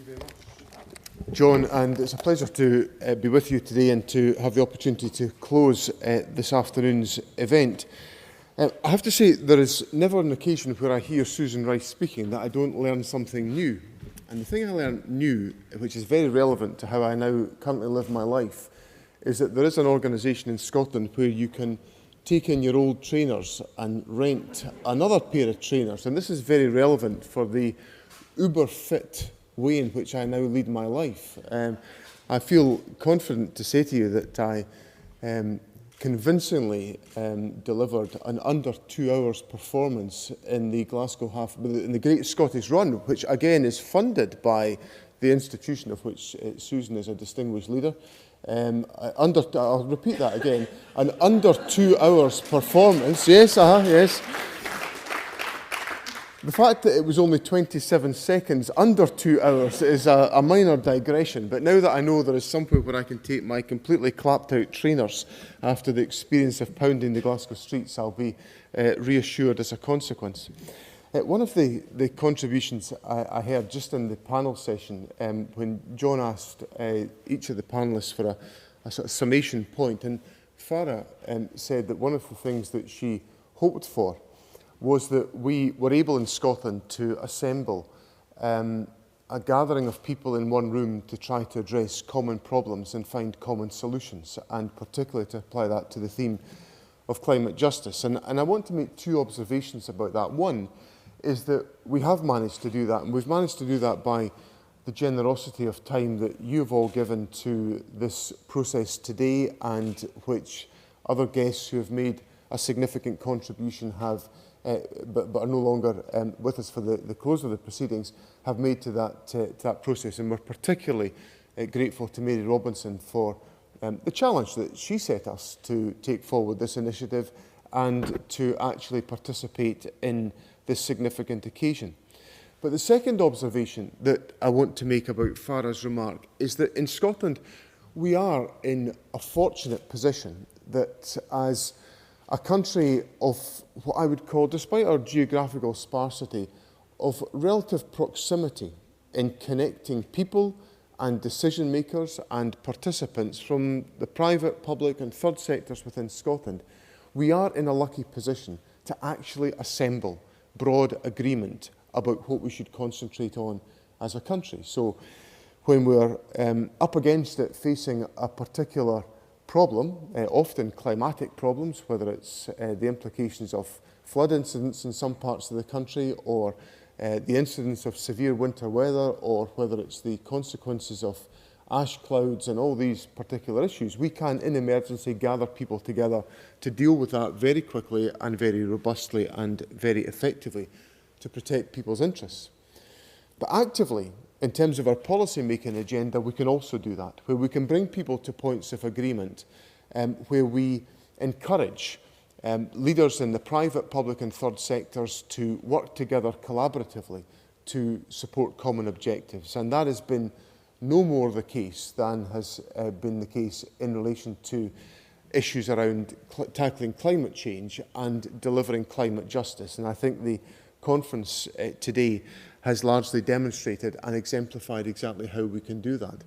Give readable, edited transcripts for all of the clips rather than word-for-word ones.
you very much, John, and it's a pleasure to be with you today and to have the opportunity to close this afternoon's event. I have to say, there is never an occasion where I hear Susan Rice speaking that I don't learn something new. And the thing I learned new, which is very relevant to how I now currently live my life, is that there is an organisation in Scotland where you can take in your old trainers and rent another pair of trainers. And this is very relevant for the uber-fit way in which I now lead my life. I feel confident to say to you that I convincingly delivered an under 2 hours performance in the in the Great Scottish Run, which again is funded by the institution of which Susan is a distinguished leader. I'll repeat that again, an under 2 hours performance, yes. The fact that it was only 27 seconds under 2 hours is a minor digression, but now that I know there is somewhere where I can take my completely clapped out trainers after the experience of pounding the Glasgow streets, I'll be reassured as a consequence. One of the contributions I heard just in the panel session when John asked each of the panellists for a sort of summation point, and Farah said that one of the things that she hoped for was that we were able in Scotland to assemble a gathering of people in one room to try to address common problems and find common solutions, and particularly to apply that to the theme of climate justice. And I want to make two observations about that. One is that we have managed to do that, and we've managed to do that by the generosity of time that you've all given to this process today, and which other guests who have made a significant contribution have but are no longer with us for the close of the proceedings, have made to that process. And we're particularly grateful to Mary Robinson for the challenge that she set us to take forward this initiative and to actually participate in this significant occasion. But the second observation that I want to make about Farah's remark is that in Scotland we are in a fortunate position that as a country of what I would call, despite our geographical sparsity, of relative proximity in connecting people and decision makers and participants from the private, public and third sectors within Scotland, we are in a lucky position to actually assemble broad agreement about what we should concentrate on as a country. So when we're up against it, facing a particular problem, often climatic problems, whether it's the implications of flood incidents in some parts of the country, or the incidence of severe winter weather, or whether it's the consequences of ash clouds and all these particular issues, we can, in emergency, gather people together to deal with that very quickly and very robustly and very effectively to protect people's interests. But actively, in terms of our policy-making agenda, we can also do that, where we can bring people to points of agreement, where we encourage leaders in the private, public and third sectors to work together collaboratively to support common objectives. And that has been no more the case than has been the case in relation to issues around tackling climate change and delivering climate justice. And I think the conference today has largely demonstrated and exemplified exactly how we can do that.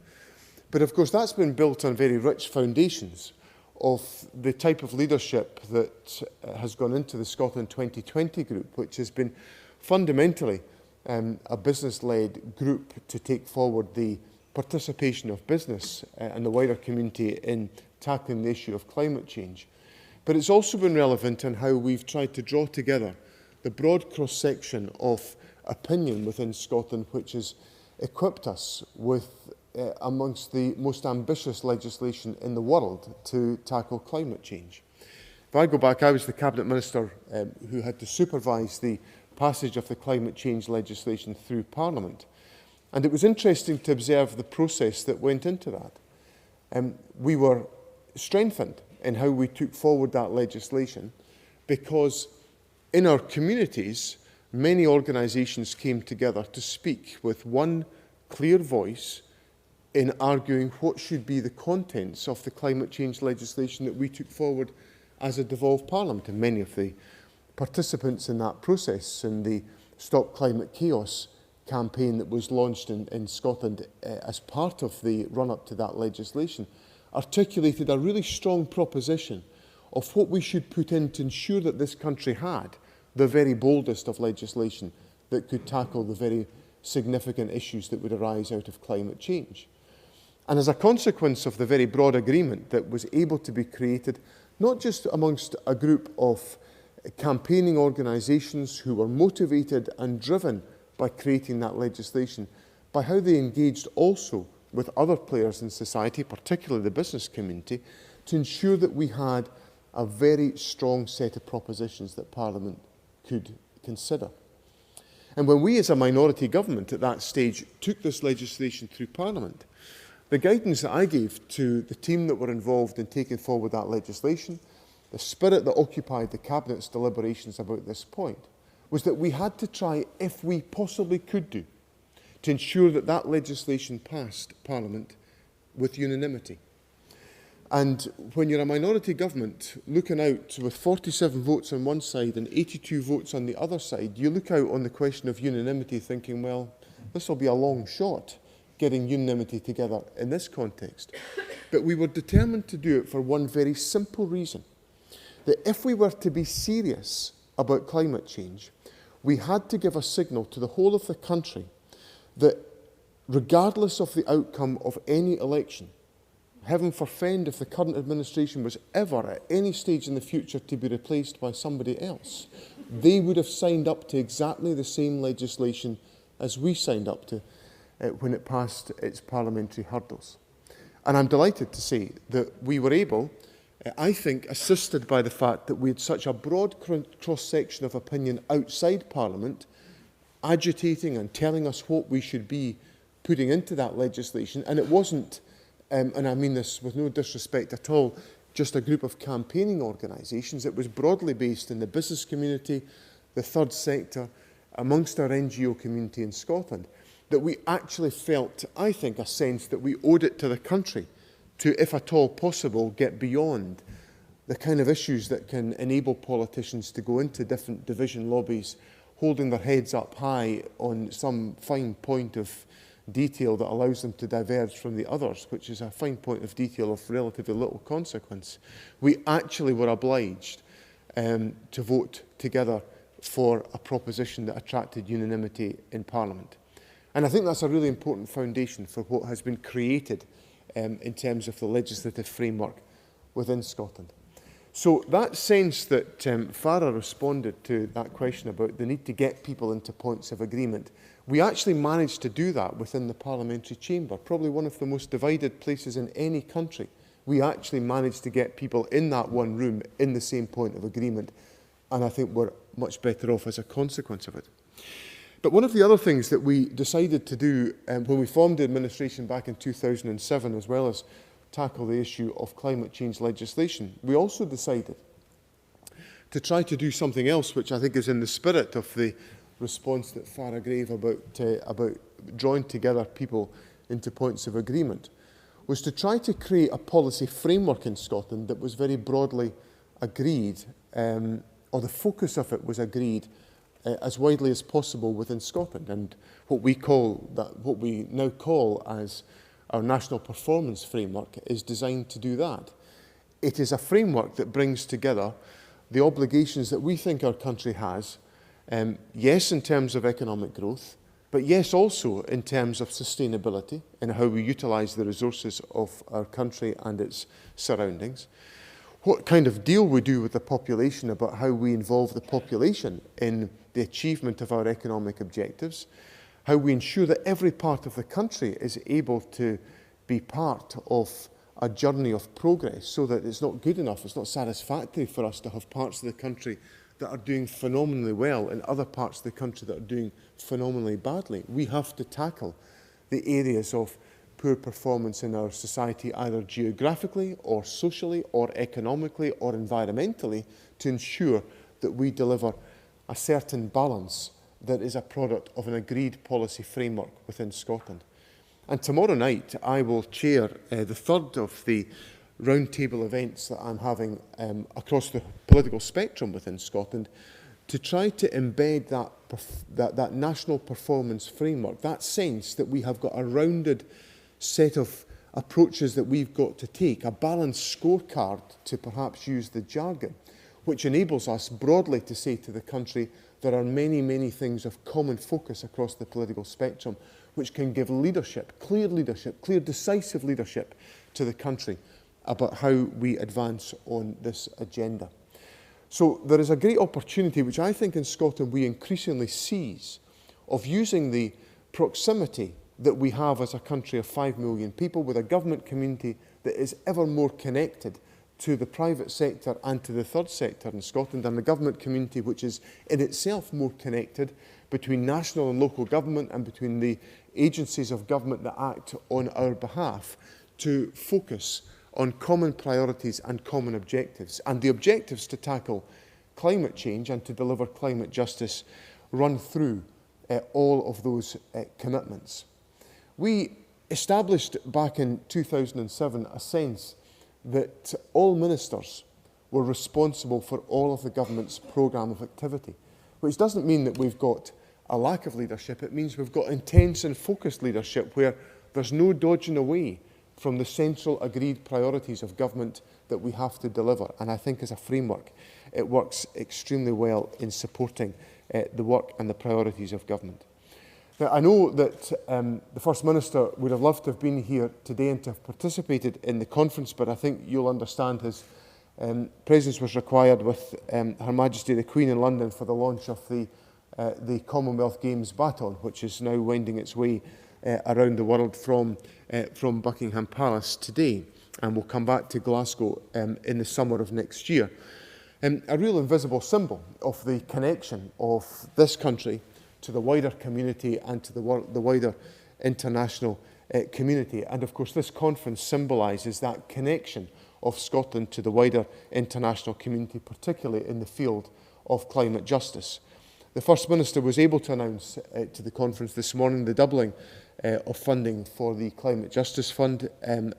But of course that's been built on very rich foundations of the type of leadership that has gone into the Scotland 2020 group, which has been fundamentally a business-led group to take forward the participation of business and the wider community in tackling the issue of climate change. But it's also been relevant in how we've tried to draw together the broad cross-section of opinion within Scotland, which has equipped us with amongst the most ambitious legislation in the world to tackle climate change. If I go back, I was the Cabinet Minister who had to supervise the passage of the climate change legislation through Parliament. And it was interesting to observe the process that went into that. We were strengthened in how we took forward that legislation because in our communities, many organisations came together to speak with one clear voice in arguing what should be the contents of the climate change legislation that we took forward as a devolved Parliament. And many of the participants in that process, in the Stop Climate Chaos campaign that was launched in Scotland as part of the run-up to that legislation, articulated a really strong proposition of what we should put in to ensure that this country had the very boldest of legislation that could tackle the very significant issues that would arise out of climate change. And as a consequence of the very broad agreement that was able to be created, not just amongst a group of campaigning organisations who were motivated and driven by creating that legislation, by how they engaged also with other players in society, particularly the business community, to ensure that we had a very strong set of propositions that Parliament could consider. And when we as a minority government at that stage took this legislation through Parliament, the guidance that I gave to the team that were involved in taking forward that legislation, the spirit that occupied the Cabinet's deliberations about this point, was that we had to try, if we possibly could do, to ensure that that legislation passed Parliament with unanimity. And when you're a minority government looking out with 47 votes on one side and 82 votes on the other side, you look out on the question of unanimity thinking, well, this will be a long shot getting unanimity together in this context. But we were determined to do it for one very simple reason, that if we were to be serious about climate change, we had to give a signal to the whole of the country that regardless of the outcome of any election, heaven forfend if the current administration was ever at any stage in the future to be replaced by somebody else, they would have signed up to exactly the same legislation as we signed up to when it passed its parliamentary hurdles. And I'm delighted to say that we were able, I think, assisted by the fact that we had such a broad cross-section of opinion outside Parliament, agitating and telling us what we should be putting into that legislation. And it wasn't, and I mean this with no disrespect at all, just a group of campaigning organisations. It was broadly based in the business community, the third sector, amongst our NGO community in Scotland, that we actually felt, I think, a sense that we owed it to the country to, if at all possible, get beyond the kind of issues that can enable politicians to go into different division lobbies, holding their heads up high on some fine point of detail that allows them to diverge from the others, which is a fine point of detail of relatively little consequence. We actually were obliged to vote together for a proposition that attracted unanimity in Parliament. And I think that's a really important foundation for what has been created in terms of the legislative framework within Scotland. So that sense that Farah responded to that question about the need to get people into points of agreement, we actually managed to do that within the parliamentary chamber, probably one of the most divided places in any country. We actually managed to get people in that one room in the same point of agreement, and I think we're much better off as a consequence of it. But one of the other things that we decided to do when we formed the administration back in 2007, as well as tackle the issue of climate change legislation, we also decided to try to do something else, which I think is in the spirit of the response that Farah gave about drawing together people into points of agreement, was to try to create a policy framework in Scotland that was very broadly agreed, or the focus of it was agreed as widely as possible within Scotland, and what we now call as our national performance framework is designed to do that. It is a framework that brings together the obligations that we think our country has, yes, in terms of economic growth, but yes, also in terms of sustainability and how we utilise the resources of our country and its surroundings. What kind of deal we do with the population about how we involve the population in the achievement of our economic objectives, how we ensure that every part of the country is able to be part of a journey of progress, so that it's not good enough, it's not satisfactory for us to have parts of the country that are doing phenomenally well and other parts of the country that are doing phenomenally badly. We have to tackle the areas of poor performance in our society, either geographically or socially or economically or environmentally, to ensure that we deliver a certain balance that is a product of an agreed policy framework within Scotland. And tomorrow night I will chair the third of the roundtable events that I'm having across the political spectrum within Scotland to try to embed that national performance framework, that sense that we have got a rounded set of approaches that we've got to take, a balanced scorecard, to perhaps use the jargon, which enables us broadly to say to the country there are many, many things of common focus across the political spectrum which can give leadership, clear decisive leadership to the country about how we advance on this agenda. So there is a great opportunity, which I think in Scotland we increasingly seize, of using the proximity that we have as a country of 5 million people, with a government community that is ever more connected to the private sector and to the third sector in Scotland, and the government community which is in itself more connected between national and local government and between the agencies of government that act on our behalf, to focus on common priorities and common objectives. And the objectives to tackle climate change and to deliver climate justice run through all of those commitments. We established back in 2007 a sense that all ministers were responsible for all of the government's programme of activity, which doesn't mean that we've got a lack of leadership. It means we've got intense and focused leadership where there's no dodging away from the central agreed priorities of government that we have to deliver. And I think as a framework, it works extremely well in supporting the work and the priorities of government. Now, I know that the First Minister would have loved to have been here today and to have participated in the conference, but I think you'll understand his presence was required with Her Majesty the Queen in London for the launch of the Commonwealth Games baton, which is now wending its way around the world from Buckingham Palace today, and will come back to Glasgow in the summer of next year. A real invisible symbol of the connection of this country to the wider community and to the wider international community. And of course this conference symbolises that connection of Scotland to the wider international community, particularly in the field of climate justice. The First Minister was able to announce to the conference this morning the doubling of funding for the Climate Justice Fund,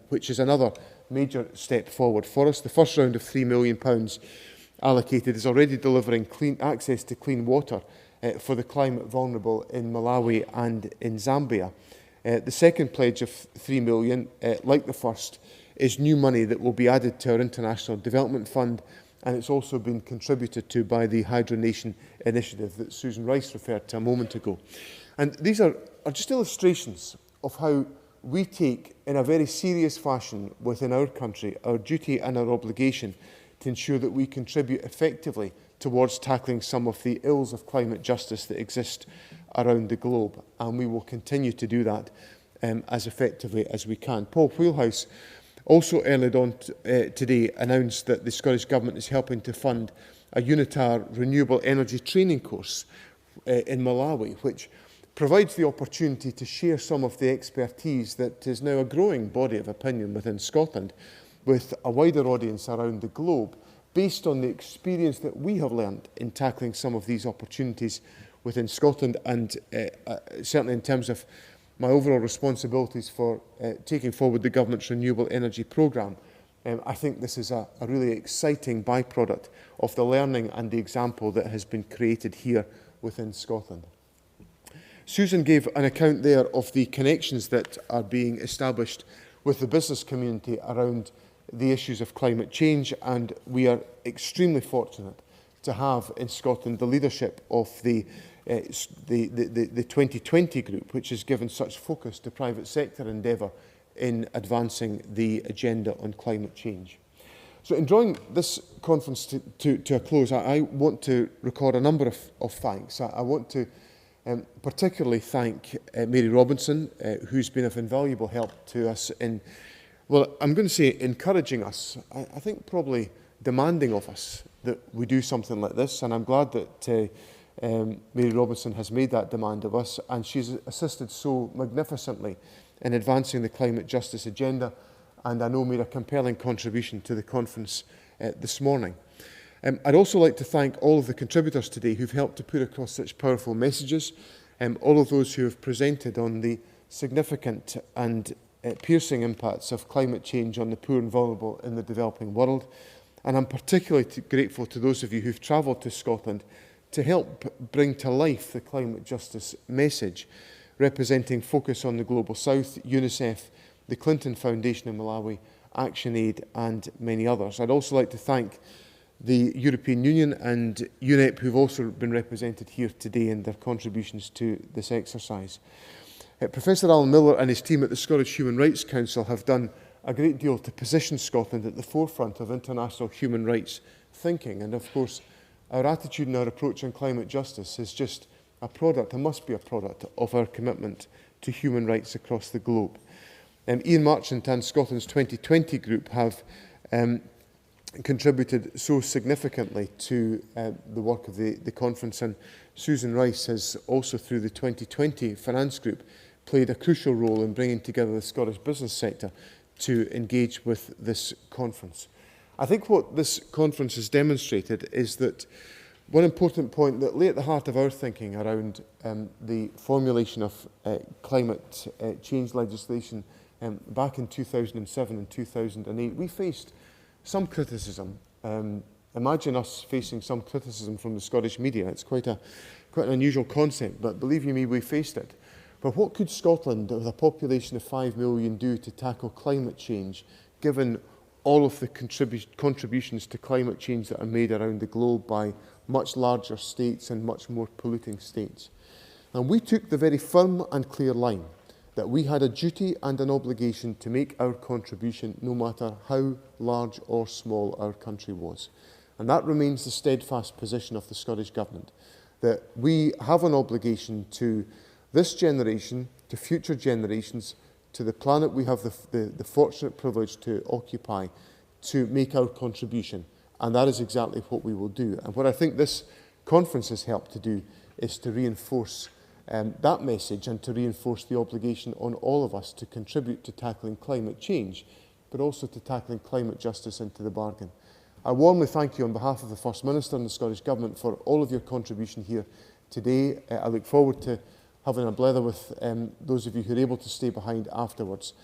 which is another major step forward for us. The first round of £3 million allocated is already delivering access to clean water for the climate vulnerable in Malawi and in Zambia. The second pledge of £3 million, like the first, is new money that will be added to our International Development Fund, and it's also been contributed to by the Hydronation initiative that Susan Rice referred to a moment ago. And these are just illustrations of how we take, in a very serious fashion within our country, our duty and our obligation to ensure that we contribute effectively towards tackling some of the ills of climate justice that exist around the globe. And we will continue to do that as effectively as we can. Paul Wheelhouse also earlier on today announced that the Scottish Government is helping to fund a UNITAR renewable energy training course in Malawi, which provides the opportunity to share some of the expertise that is now a growing body of opinion within Scotland with a wider audience around the globe, based on the experience that we have learned in tackling some of these opportunities within Scotland, and certainly in terms of my overall responsibilities for taking forward the government's renewable energy programme. I think this is a really exciting byproduct of the learning and the example that has been created here within Scotland. Susan gave an account there of the connections that are being established with the business community around the issues of climate change, and we are extremely fortunate to have in Scotland the leadership of the 2020 group, which has given such focus to private sector endeavour in advancing the agenda on climate change. So in drawing this conference to a close, I want to record a number of thanks. I want to particularly thank Mary Robinson, who's been of invaluable help to us in, well, I'm going to say encouraging us, I think probably demanding of us that we do something like this, and I'm glad that Mary Robinson has made that demand of us, and she's assisted so magnificently in advancing the climate justice agenda, and I know made a compelling contribution to the conference this morning. I'd also like to thank all of the contributors today who've helped to put across such powerful messages, all of those who have presented on the significant and piercing impacts of climate change on the poor and vulnerable in the developing world. And I'm particularly grateful to those of you who've travelled to Scotland to help bring to life the climate justice message, representing Focus on the Global South, UNICEF, the Clinton Foundation in Malawi, ActionAid and many others. I'd also like to thank the European Union and UNEP, who've also been represented here today in their contributions to this exercise. Professor Alan Miller and his team at the Scottish Human Rights Council have done a great deal to position Scotland at the forefront of international human rights thinking. And of course, our attitude and our approach on climate justice is just a product, and must be a product, of our commitment to human rights across the globe. Ian Marchant and Scotland's 2020 group have contributed so significantly to the work of the conference, and Susan Rice has also, through the 2020 finance group, played a crucial role in bringing together the Scottish business sector to engage with this conference. I think what this conference has demonstrated is that one important point that lay at the heart of our thinking around the formulation of climate change legislation back in 2007 and 2008, we faced some criticism. Imagine us facing some criticism from the Scottish media. It's quite an unusual concept, but believe you me, we faced it. But what could Scotland, with a population of 5 million, do to tackle climate change, given all of the contributions to climate change that are made around the globe by much larger states and much more polluting states? And we took the very firm and clear line that we had a duty and an obligation to make our contribution no matter how large or small our country was. And that remains the steadfast position of the Scottish Government, that we have an obligation to this generation, to future generations, to the planet we have the fortunate privilege to occupy, to make our contribution. And that is exactly what we will do. And what I think this conference has helped to do is to reinforce that message, and to reinforce the obligation on all of us to contribute to tackling climate change, but also to tackling climate justice into the bargain. I warmly thank you on behalf of the First Minister and the Scottish Government for all of your contribution here today. I look forward to having a blether with those of you who are able to stay behind afterwards.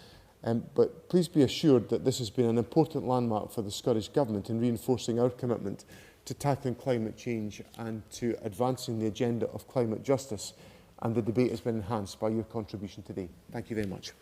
But please be assured that this has been an important landmark for the Scottish Government in reinforcing our commitment to tackling climate change and to advancing the agenda of climate justice. And the debate has been enhanced by your contribution today. Thank you very much.